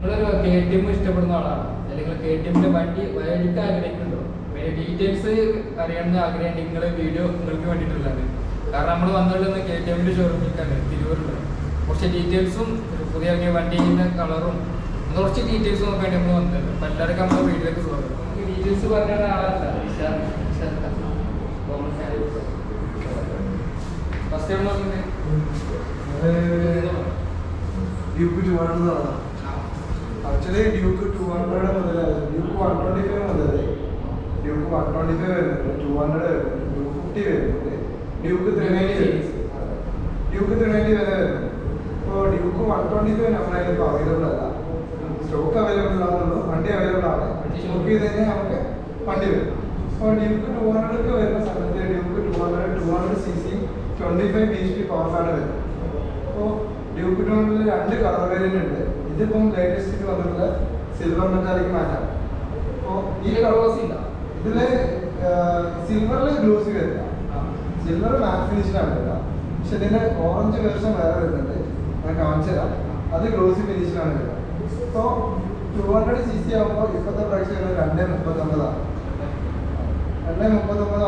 നിങ്ങളൊരു KTM ഇഷ്ടപ്പെടുന്ന ആളാണ്, അല്ലെങ്കിൽ KTMന്റെ വണ്ടി മേടിക്കാൻ ആഗ്രഹിക്കുന്നുണ്ടോ? ഡീറ്റെയിൽസ് അറിയണമെന്ന് ആഗ്രഹമുണ്ട്. നിങ്ങളെ വീഡിയോ നിങ്ങൾക്ക് വേണ്ടിയിട്ടുള്ളത്. കാരണം നമ്മൾ വന്നിട്ടുള്ളത് KTMന്റെ ഷോറൂമിലേക്കാണ്, തിരൂരുണ്ട്. കുറച്ച് ഡീറ്റെയിൽസും പുതിയ ഇറങ്ങിയ വണ്ടീൻ്റെ കളറും കുറച്ച് ഡീറ്റെയിൽസ് നോക്കാൻ വേണ്ടി നമ്മൾ വന്നത്. അപ്പം എല്ലാവർക്കും നമ്മുടെ വീഡിയോയിലേക്ക് സ്വാഗതം. നമുക്ക് ഡീറ്റെയിൽസ് പറഞ്ഞ ആളല്ല ഫസ്റ്റ് ടൈം നോക്കുന്നത് ഡ്യൂക്ക് 200 ആക്ച്വലി ഡ്യൂക്ക് 200 മുതലായിരുന്നു. ഡ്യൂക്ക് 125 മുതലായി. ഡ്യൂക്ക് 125 വരുന്നുണ്ട്, 200 വരുന്നുണ്ട്, 250 വരുന്നുണ്ട്, ഡ്യൂക്ക് 390 ഡ്യൂക്ക് 390 വരെ വരുന്നുണ്ട്. ഇപ്പോൾ ഡ്യൂക്ക് 125 നമ്മളതിലിപ്പോൾ അവൈലബിൾ അല്ല. സ്റ്റോക്ക് അവൈലബിൾ ആണെന്നുള്ളൂ, വണ്ടി അവൈലബിൾ ആണ്. ബുക്ക് ചെയ്ത് കഴിഞ്ഞാൽ നമുക്ക് വണ്ടി വരും. അപ്പോൾ ഡ്യൂക്ക് 200 വരുന്ന സമയത്ത് ഡ്യൂക്ക് 200cc 25 bhp പവറിലാണ് വരുന്നത്. അപ്പോൾ ഡ്യൂക്ക് 200 രണ്ട് കളർ വേരിയന്റ് ഉണ്ട്. ഇതിപ്പം ലേറ്റസ്റ്റ് വന്നിട്ടുള്ള സിൽവർ മെറ്റാലിക് മാറ്റാണ്. അപ്പോൾ ഈ കളേഴ്സ് ഇല്ല ഇതില്. സിൽവറിൽ ഗ്ലോസി വരില്ല, സിൽവർ മാറ്റ് ഫിനിഷിലാണ് വരിക. പക്ഷെ ഇതിന്റെ ഓറഞ്ച് വേർഷൻ വേറെ വരുന്നുണ്ട്, ഞാൻ കാണിച്ചു തരാം. അത് ഗ്ലോസി ഫിനിഷിലാണ് വരിക. ഇപ്പോൾ 200cc ആകുമ്പോൾ ഇപ്പോഴത്തെ പ്രൈസ് വരുന്നത് 239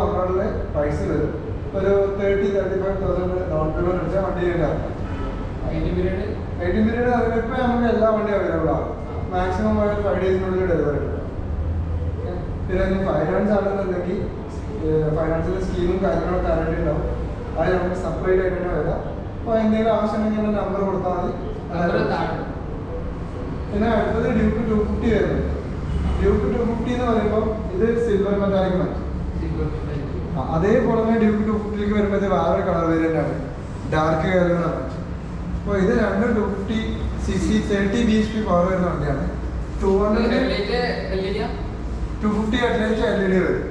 ഓൺറോഡില് പ്രൈസ് വരും. ഒരു 30-35,000 ഡൗൺ പേയ്മെന്റ് അടിച്ചാൽ വണ്ടി ഉണ്ടാക്കാം. 18 പീരീഡ് അതിലിപ്പോൾ നമുക്ക് എല്ലാ വണ്ടിയും അവൈലബിൾ ആണ്. മാക്സിമം 5 ഡേയ്സിനുള്ളിൽ ഡെലിവറി കിട്ടും. പിന്നെ ഫൈനാൻസ് ആണെന്നുണ്ടെങ്കിൽ ഫൈനാൻസിൽ സ്കീമും കാര്യങ്ങളൊക്കെ അറിയേണ്ടി ഉണ്ടാവും. അത് നമുക്ക് സെപ്പറേറ്റ് ആയിട്ട് തന്നെ വരാം. അപ്പോൾ എന്തെങ്കിലും ആവശ്യമുണ്ടെങ്കിൽ നമ്പർ കൊടുത്താൽ മതി. പിന്നെ അടുത്തത് ഡ്യൂക്ക് 250 വരുന്നുണ്ട്. ഡ്യൂക്ക് 250 എന്ന് പറയുമ്പോൾ ഇത് സിൽവർ മെറ്റാലിക് മാറ്റി. അതേപോലെ തന്നെ ഡ്യൂക്ക് 250ലേക്ക് വരുമ്പോൾ ഇത് വേറെ കളർ വേരിയന്റ് ആണ്, ഡാർക്ക് കളറാണ്. അപ്പോൾ ഇത് രണ്ടും 250cc 30 bhp പവർ വരുന്ന വണ്ടിയാണ്. 250 ഹെഡ്ലൈറ്റ് LED വരും.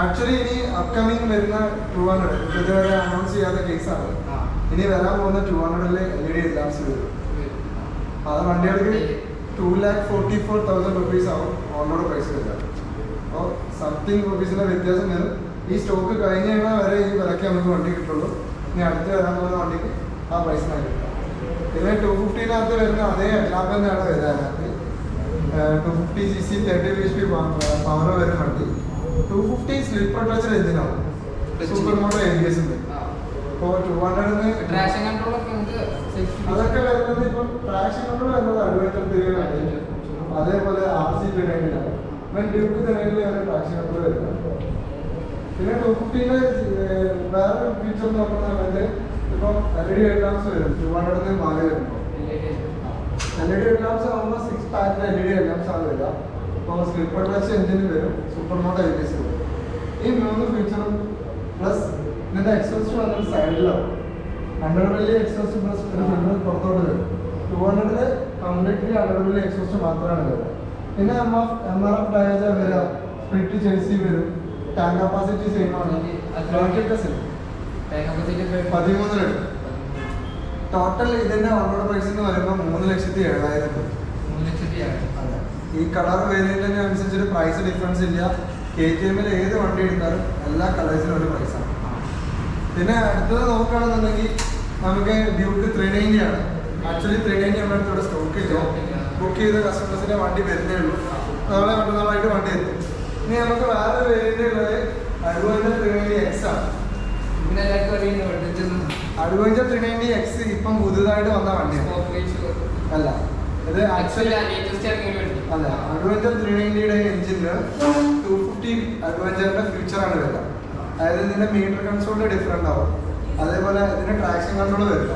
ആക്ച്വലി ഇനി അപ്കമിങ് വരുന്ന 200 ഇതുവരെ അനൗൺസ് ചെയ്യാത്ത കേസാണ്. ഇനി വരാൻ പോകുന്ന 200 LED ലാംസ് വരും. അത് വണ്ടികൾക്ക് 2,44,000 rupees ആവും ഓൺറോഡ് പ്രൈസ് വരിക. അപ്പോൾ സംതിങ് റുപ്പീസിൻ്റെ വ്യത്യാസം വരും. ഈ സ്റ്റോക്ക് കഴിഞ്ഞ് കഴിഞ്ഞാൽ വരെ ഈ വിലയ്ക്ക് നമുക്ക് വണ്ടി കിട്ടുള്ളൂ. ഇനി അടുത്ത് വരാൻ പോകുന്ന വണ്ടിക്ക് ആ പ്രൈസിനാണ് കിട്ടുക. പിന്നെ 250 വരുന്ന അതേ ഹെഡ്ലാമ്പ് തന്നെയാണ് വരിക. അതിനകത്ത് 250cc 30 bhp പവർ വരും വണ്ടി. 250 സ്ലിപ്പർ ടച്ചർ എഞ്ചിനാവും, സൂപ്പർ മോട്ടോ ABS ഉണ്ട്. അപ്പോൾ 200 അതൊക്കെ വരുന്നത് ഇപ്പം ട്രാക്ഷൻ കൺട്രോൾ വരുന്നത് അഡ്വഞ്ചർ 390, അതേപോലെ RC 390 ഡ്യൂക്ക് 390 വരെ ട്രാക്ഷൻ കൺട്രോൾ വരുന്നത്. പിന്നെ 250 വേറെ ഫീച്ചർ നോക്കുന്നത് ഇപ്പം LED ഹെഡ്ലാംപ്സ് വരും. 200 മാറി വരുമ്പോൾ LED ഹെഡ്ലാംപ്സ് ആകുമ്പോൾ 6 പാക്ക് LED ഹെഡ്ലാംപ്സ് ആണ് വരിക. അപ്പോൾ സ്ലിപ്പർ ടച്ച് എഞ്ചിന് വരും, സൂപ്പർ മോട്ടോ ABS വരും. ഈ 3 ഫീച്ചറും പ്ലസ് ഇതിൻ്റെ എക്സോസ്റ്റ് വന്നിട്ട് സൈഡിലാവും. 100 മില്ലി എക്സോസ്റ്റ് പ്ലസ് ഒരു ഫിൽറ്റർ പുറത്തോട്ട് വരും. 200 കംപ്ലീറ്റ്ലി 100 മില്ലി എക്സോസ്റ്റ് മാത്രമാണ് വരിക. പിന്നെ MRF ഡയജ വരിക, സ്പ്ലിറ്റ് ചേസി വരും, ടാങ്ക് കപ്പാസിറ്റി സെയിം ആണ്. 13 ലിറ്റർ ടോട്ടൽ. ഇതിന്റെ ഓൺറോഡ് പ്രൈസ് എന്ന് പറയുമ്പോൾ 3,07,000 രൂപ. അതെ, ഈ കളർ വേരിയന്റിന് അനുസരിച്ചൊരു പ്രൈസ് ഡിഫറൻസ് ഇല്ല. KTMൽ ഏത് വണ്ടി എടുത്താലും എല്ലാ കളേഴ്സിനും ഒരു പ്രൈസാണ്. പിന്നെ അടുത്തത് നോക്കുകയാണെന്നുണ്ടെങ്കിൽ നമുക്ക് ഡ്യൂക്ക് 390 ആണ്. ആക്ച്വലി 390 നമ്മുടെ അടുത്തോടെ സ്റ്റോക്ക് ഇല്ല. ബുക്ക് ചെയ്ത കസ്റ്റമേഴ്സിന്റെ വണ്ടി വരുന്നേ ഉള്ളൂ. നാളെ മറ്റന്നാളായിട്ട് വണ്ടി എത്തും. ഇനി നമുക്ക് വേറെ വേരിയന്റ് ഉള്ളത് അഡ്വഞ്ചർ 390X ആണ്. അഡ്വഞ്ചർ 390X ഇപ്പം പുതുതായിട്ട് വന്ന വണ്ടിയാണ്. അല്ല, ഇത് ആക്ച്വലി അല്ല, അഡ്വഞ്ചർ 390യുടെ എഞ്ചിന് 250 അഡ്വഞ്ചറിന്റെ ഫ്യൂച്ചറാണ് വരിക. അതായത് ഇതിന്റെ മീറ്റർ കൺസോളിൽ ഡിഫറെന്റ് ആവും. അതേപോലെ ഇതിന്റെ ട്രാക്ഷൻ കൺട്രോൾ വരില്ല.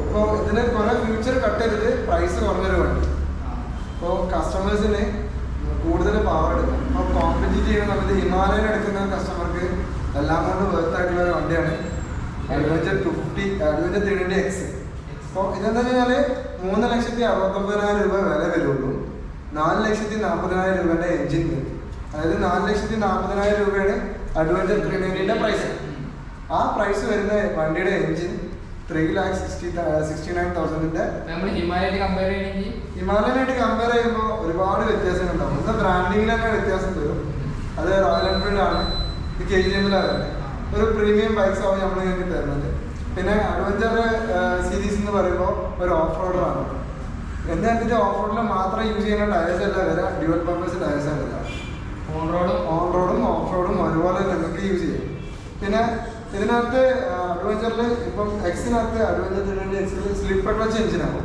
അപ്പോൾ ഇതിന് കുറെ ഫ്യൂച്ചർ കട്ട് ചെയ്തിട്ട് പ്രൈസ് കുറഞ്ഞൊരു വണ്ടി. അപ്പോൾ കസ്റ്റമേഴ്സിന് കൂടുതൽ പവർ എടുക്കാം. അപ്പോൾ കോമ്പറ്റീറ്റ് ചെയ്യുന്ന സമയത്ത് ഹിമാലയൻ എടുക്കുന്ന കസ്റ്റമർക്ക് എല്ലാം കൊണ്ട് വർത്ത് ആയിട്ടുള്ള ഒരു വണ്ടിയാണ് അഡ്വഞ്ചർ 250 അഡ്വഞ്ചർ 390X. അപ്പോൾ ഇതെന്താ വെച്ചാൽ 3,69,000 രൂപ വില വരുള്ളൂ. 4,40,000 രൂപയുടെ എഞ്ചിൻ വരും. അതായത് 4,40,000 രൂപയാണ് അഡ്വഞ്ചർ 390യുടെ പ്രൈസ്. ആ പ്രൈസ് വരുന്ന വണ്ടിയുടെ എഞ്ചിൻ 3,69,000 ഹിമാലയനായിട്ട് കമ്പയർ ചെയ്യുമ്പോൾ ഒരുപാട് വ്യത്യാസം ഉണ്ടാവും. ഇന്ന് ബ്രാൻഡിങ്ങിൽ തന്നെ വ്യത്യാസം വരും. അത് റോയൽ എൻഫീൽഡ് ആണ്, ഇത് KTMലാണ് വരുന്നത്. ഒരു പ്രീമിയം ബൈക്സ് ആവും നമ്മൾ നിങ്ങൾക്ക് തരുന്നത്. പിന്നെ അഡ്വഞ്ചർ സീരീസ് എന്ന് പറയുമ്പോൾ ഒരു ഓഫ് റോഡറാണ്. എന്നിട്ട് ഓഫ് റോഡിൽ മാത്രം യൂസ് ചെയ്യുന്ന ടയേഴ്സ് അല്ല വരാം, ഡ്യുവൽ പർപ്പസ് ടയേഴ്സ് ആണ് വരാം. ഓൺ റോഡും ഓഫ് റോഡും ഒരുപോലെ നിങ്ങൾക്ക് യൂസ് ചെയ്യും. പിന്നെ ഇതിനകത്ത് അഡ്വഞ്ചറിൽ ഇപ്പം എക്സിനകത്ത് അഡ്വഞ്ചർ എക്സിൽ സ്ലിപ്പർ ക്ലച്ച് എഞ്ചിനാവും.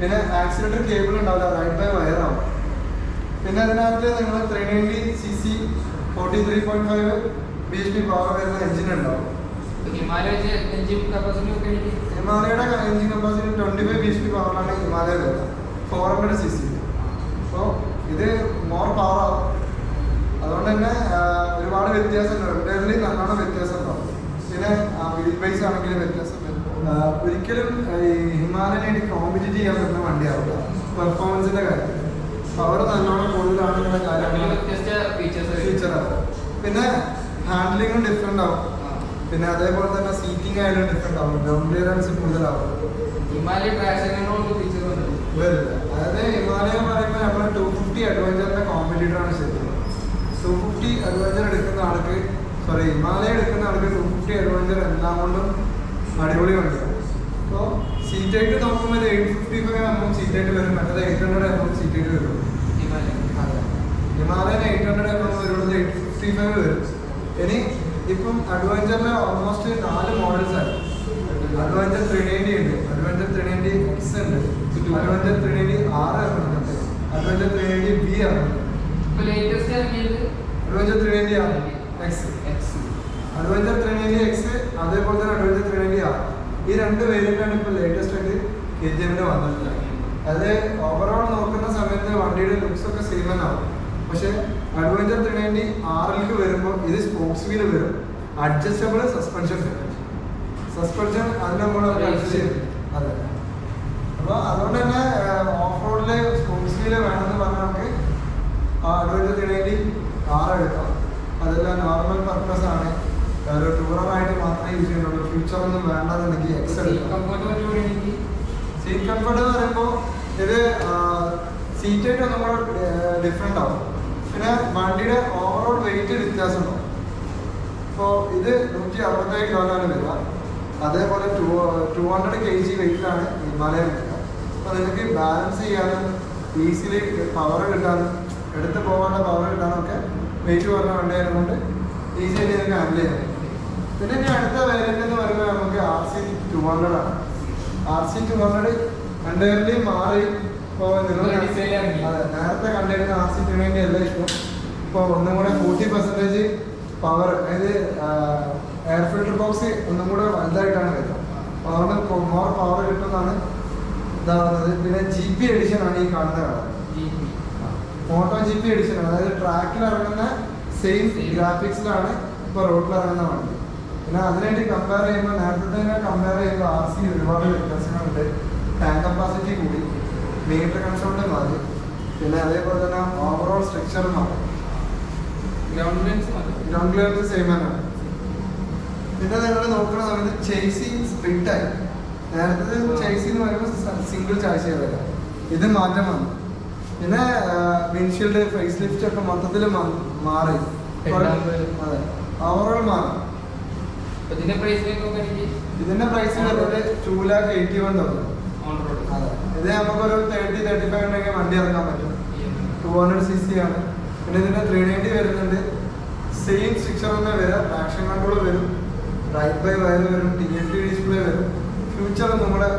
പിന്നെ ആക്സിലേറ്റർ കേബിൾ ഉണ്ടാവില്ല, റൈഡ് ബൈ വയറാവും. പിന്നെ അതിനകത്ത് നിങ്ങൾ 390cc 43.5 bhp പവർ വരുന്ന എഞ്ചിൻ ഉണ്ടാവും. ഹിമാലയയുടെ എഞ്ചിൻ കപ്പാസിറ്റി 25 bhp പവറാണ് ഹിമാലയ വരുന്നത്, 400cc. അപ്പോൾ ഇത് മോർ പവർ ആവും. അതുകൊണ്ട് തന്നെ ഒരുപാട് വ്യത്യാസമുണ്ട്, രണ്ടുപേരിൽ നല്ലോണം വ്യത്യാസം ഉണ്ടാവും. പിന്നെ വീൽ ബേസ് ആണെങ്കിലും വ്യത്യാസം വരും. ഒരിക്കലും ഈ ഹിമാലയനായിട്ട് കോമ്പറ്റീറ്റ് ചെയ്യാൻ പറ്റുന്ന വണ്ടിയാവില്ല പെർഫോമൻസിന്റെ കാര്യം. പവർ നല്ലോണം കൂടുതലാണെന്നുള്ള കാര്യമാണ് ഫീച്ചറാണ്. പിന്നെ ഹാൻഡ്ലിങ്ങും ഡിഫറെൻ്റ് ആവും. പിന്നെ അതേപോലെ തന്നെ സീറ്റിംഗ് ആയാലും ഡിഫറെൻ്റ് ആവും, ഗ്രൗണ്ട് ക്ലിയറൻസ് കൂടുതലാവും. ഹിമാലയ വരില്ല. അതായത് ഹിമാലയ പറയുമ്പോൾ നമ്മൾ 250 അഡ്വഞ്ചറിന്റെ കോമ്പറ്റീറ്റർ ആണ് ശരിക്കും. 250 അഡ്വഞ്ചർ എടുക്കുന്ന ആൾക്ക് ഹിമാലയ എടുക്കുന്ന ആൾക്ക് 250 അഡ്വഞ്ചർ എല്ലാം കൊണ്ടും അടിപൊളി വണ്ടിയാണ്. അപ്പോൾ സീറ്റായിട്ട് നോക്കുമ്പോൾ 855 സീറ്റായിട്ട് വരും, മറ്റേത് 800 സീറ്റായിട്ട് വരും. അതെ, ഹിമാലയൻ 800 വരുന്നത് 855 വരും. ഇനി ഇപ്പം അഡ്വഞ്ചറിൽ ഓൾമോസ്റ്റ് 4 മോഡൽസ് ആണ്. അഡ്വഞ്ചർ 390 ഉണ്ട്, അഡ്വഞ്ചർ 390 X ഉണ്ട്, അഡ്വഞ്ചർ 390 R ഇറങ്ങുന്നുണ്ട്, അഡ്വഞ്ചർ 390 B ഇറങ്ങുന്നുണ്ട്. അഡ്വഞ്ചർ 390 X, അഡ്വഞ്ചർ 390 X, അതേപോലെ തന്നെ അഡ്വഞ്ചർ 390 R. ഈ 2 വേരിയന്റാണ് ഇപ്പോൾ ലേറ്റസ്റ്റ് ആയിട്ട് KTM വന്നിട്ടുള്ളത്. അത് ഓവറോൾ നോക്കുന്ന സമയത്ത് വണ്ടിയുടെ ലുക്സ് ഒക്കെ സെയിം ആവും. പക്ഷെ അഡ്വഞ്ചർ 390 R വരുമ്പോൾ ഇത് സ്പോക്സ് വീൽ വരും, അഡ്ജസ്റ്റബിൾ സസ്പെൻഷൻ അതിന് നമ്മൾ അഡ്ജസ്റ്റ് ചെയ്യും. അതെ, അപ്പോൾ അതുകൊണ്ട് തന്നെ ഓഫ് റോഡില് സ്പോക്സ് വീല് വേണമെന്ന് പറഞ്ഞാൽ നമുക്ക് അഡ്വഞ്ചർ 390 R എടുക്കാം. അതെല്ലാം നോർമൽ പർപ്പസ് ആണ്, ഒരു ടൂററായിട്ട് മാത്രമേ യൂസ് ചെയ്യുന്നുള്ളൂ. ഫ്യൂച്ചർ ഒന്നും വേണ്ടെന്നുണ്ടെങ്കിൽ എക്സ് എടുക്കാം. സീറ്റ് കംഫർട്ട് എന്ന് പറയുമ്പോൾ ഇത് സീറ്റായിട്ട് ഒന്നും കൂടെ ഡിഫറെൻ്റ് ആവും. പിന്നെ വണ്ടിയുടെ ഓവറോൾ വെയിറ്റ് വ്യത്യാസം ഉണ്ടാവും. ഇപ്പോൾ ഇത് 167 കിലോയിലാണ് വരിക, അതേപോലെ 200 kg വെയിറ്റിലാണ് ഹിമാലയൻ വരിക. അപ്പോൾ നിങ്ങൾക്ക് ബാലൻസ് ചെയ്യാനും ഈസിലി പവർ കിട്ടാനും എടുത്ത് പോകാനുള്ള പവർ കിട്ടാനും ഒക്കെ വെയിറ്റ് കുറഞ്ഞ വണ്ടിയായത് കൊണ്ട് ഈസി ആയിട്ട് നിങ്ങൾക്ക് ഹാൻഡിൽ ചെയ്യാൻ. പിന്നെ ഇനി അടുത്ത വേരിയൻ്റ് എന്ന് പറയുമ്പോൾ നമുക്ക് RC200 ആണ്. RC200 രണ്ടുപേരുടെയും മാറി. ഇപ്പോൾ നിങ്ങൾ നേരത്തെ കണ്ടിരുന്ന RC290 അല്ല ഇപ്പം. ഇപ്പോൾ ഒന്നും കൂടെ 40% പവർ, അതായത് എയർ ഫിൽട്ടർ ബോക്സ് ഒന്നും കൂടെ വലുതായിട്ടാണ് വരുന്നത്. അപ്പോൾ അതുകൊണ്ട് മോർ പവർ കിട്ടുന്നതാണ് ഇതാവുന്നത്. പിന്നെ GP എഡിഷൻ ആണ് ഈ കാണുന്ന കളർ, മോട്ടോ GP എഡിഷൻ. അതായത് ട്രാക്കിൽ ഇറങ്ങുന്ന സെയിം ഗ്രാഫിക്സിലാണ് ഇപ്പോൾ റോഡിൽ ഇറങ്ങുന്ന വണ്ടി. പിന്നെ അതിനായിട്ട് കമ്പയർ ചെയ്യുമ്പോൾ നേരത്തെ കമ്പയർ ചെയ്യുമ്പോൾ RC ഒരുപാട് വ്യത്യാസങ്ങളുണ്ട്. ടാങ്ക് കപ്പാസിറ്റി കൂടി, മീറ്റർ കൺസോൾട്ട് മാറി, പിന്നെ അതേപോലെ തന്നെ ഓവറോൾ സ്ട്രക്ചർ മാറി, ഗ്രൗണ്ട് ക്ലിയറൻസ് സെയിം ആണ്. പിന്നെ നിങ്ങൾ നോക്കുന്ന സമയത്ത് ചേസി സ്പ്ലിറ്റ് ആയി. നേരത്തെ ചേസി എന്ന് പറയുമ്പോൾ സിംഗിൾ ചായ്സ് ചെയ്തല്ല, ഇത് മാറ്റം വന്നു. പിന്നെ വിൻഷീൽഡ് ഫേസ് ലിഫ്റ്റ് ഒക്കെ മൊത്തത്തിൽ മാറി. അതെ, ഓവറോൾ മാറി. ഇതിന്റെ പ്രൈസ് വരുന്നത് 2,81,000. അതെ, ഇത് നമുക്കൊരു 30-35 ഉണ്ടെങ്കിൽ വണ്ടി ഇറക്കാൻ പറ്റും. 200cc ആണ്. പിന്നെ ഇതിന്റെ 390 വരുന്നുണ്ട്, സെയിം സ്ട്രക്ചർ തന്നെ വരാം. ട്രാക്ഷൻ കൺട്രോൾ വരും, റൈറ്റ് ബൈ വയർ വരും, TFT ഡിസ്പ്ലേ വരും. ഫ്യൂച്ചർ നമ്മുടെ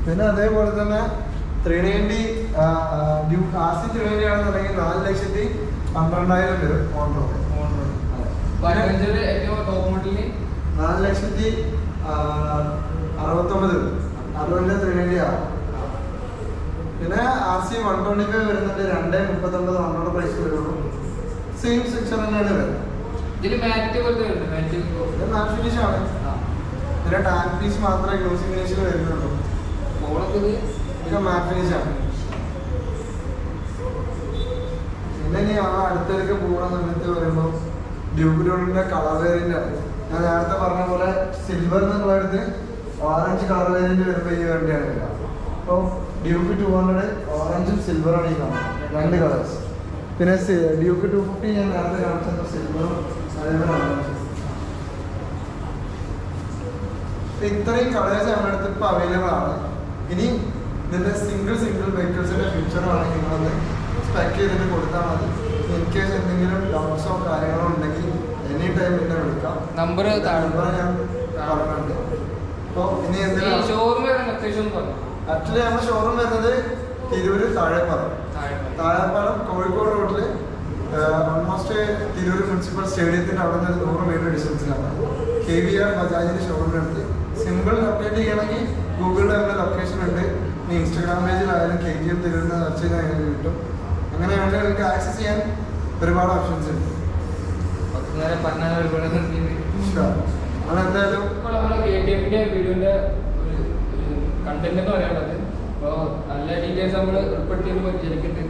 പിന്നെ അതേപോലെ തന്നെ 390 ഡ്യൂക്ക് RC390 ആണെന്നുണ്ടെങ്കിൽ 4,12,000 വരും ഓൺ റോഡ്. 4,69,000 വരും. അതുകൊണ്ട് 390 ആണ്. പിന്നെ RC125 വരുന്നുണ്ട്, 2,39,000 അന്നോട് പ്രൈസ് വരുള്ളൂ. സെയിം സെക്ഷൻ തന്നെയാണ് വരുന്നത്. മാറ്റ് ഫിനിഷ് ആണ്. ഇതിന്റെ ടാങ്ക് പീസ് മാത്രമേ ഗ്ലോസി ഫിനിഷിൽ വരുന്നുള്ളൂ. ഇതൊക്കെ മാറ്റ് ഫിനിഷ് ആണ്. പിന്നെ ഇനി അടുത്തേക്ക് പോകുന്ന സമയത്ത് വരുമ്പോൾ ഡ്യൂക്ക് റോഡിന്റെ കളർ വേരിയന്റ് ആണ്. ഞാൻ നേരത്തെ പറഞ്ഞ പോലെ സിൽവർ എന്നുള്ളടത്ത് ഓറഞ്ച് കളർ വേരിയന്റ് വരുമ്പോൾ ഈ വണ്ടിയാണ് വരിക. അപ്പോൾ ഡ്യൂക്ക് 200 ഓറഞ്ചും സിൽവറാണ് ഈ കാണുന്നത്, 2 കളേഴ്സ്. പിന്നെ ഡ്യൂക്ക് 250 ഞാൻ നേരത്തെ കാണിച്ചത് സിൽവറും അതേപോലെ ഓറഞ്ചും. ഇത്രയും കളേഴ്സ് നമ്മുടെ അടുത്ത് ഇപ്പോൾ അവൈലബിൾ ആണ്. ഇനി ഇതിൻ്റെ സിംഗിൾ വെഹിക്കിൾസിൻ്റെ ഫീച്ചറുമാണ് നിങ്ങളൊന്ന് സ്പെക്ക് ചെയ്തിട്ട് കൊടുത്താൽ മതി. ഇൻ കേസ് എന്തെങ്കിലും ഡൗട്ട്സോ കാര്യങ്ങളോ ഉണ്ടെങ്കിൽ എനി ടൈം എന്നെ വിളിക്കാം. നമ്പർ ഞാൻ പറഞ്ഞിട്ടുണ്ട്. അപ്പോൾ ഇനി എന്തെങ്കിലും ഷോറൂം ലൊക്കേഷൻ പറഞ്ഞു. ആക്ച്വലി നമ്മുടെ ഷോറൂം വരുന്നത് തിരൂര് താഴെപ്പാലം കോഴിക്കോട് റോഡിൽ ഓൾമോസ്റ്റ് തിരൂർ മുനിസിപ്പൽ സ്റ്റേഡിയത്തിൻ്റെ അവിടെ നിന്ന് 100 മീറ്റർ ഡിസ്റ്റൻസിലാണ് KVR ബജാജിൻ്റെ ഷോറൂമിനടുത്ത്. സിമ്പിൾ ലൊക്കേറ്റ് ചെയ്യണമെങ്കിൽ ഗൂഗിളിൽ നമ്മുടെ ലൊക്കേഷൻ ഉണ്ട്. ഇനി ഇൻസ്റ്റാഗ്രാം പേജിലായാലും KTM തിരൂരിൽ സെർച്ച് ചെയ്താൽ നിങ്ങൾക്ക് കിട്ടും. അങ്ങനെയാണ് നിങ്ങൾക്ക് ആക്സസ് ചെയ്യാൻ ഒരുപാട് ഓപ്ഷൻസ് ഉണ്ട്. അതെന്തായാലും KTMന്റെ വീഡിയോന്റെ കണ്ടന്റ് എന്ന് പറയാനുള്ളത് അപ്പോൾ നല്ല ഡീറ്റെയിൽസ് നമ്മൾ ഉൾപ്പെടുത്തിയത് ശരിക്കുന്നുണ്ട്.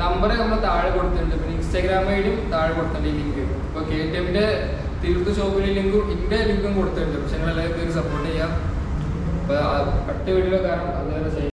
നമ്പർ നമ്മൾ താഴെ കൊടുത്തിട്ടുണ്ട്, പിന്നെ ഇൻസ്റ്റാഗ്രാം ഐഡിയും താഴെ കൊടുത്തിട്ടുണ്ട് ഈ ലിങ്ക്. ഇപ്പോൾ KTMന്റെ തിരുവനന്തപുരത്ത് ഷോപ്പിലെ ലിങ്കും ഇതിൻ്റെ ലിങ്കും കൊടുത്തിട്ടുണ്ട്. പക്ഷെ നിങ്ങൾ എല്ലാവരും സപ്പോർട്ട് ചെയ്യാം. അപ്പോൾ അടുത്ത വീഡിയോ കാരണം അതുപോലെ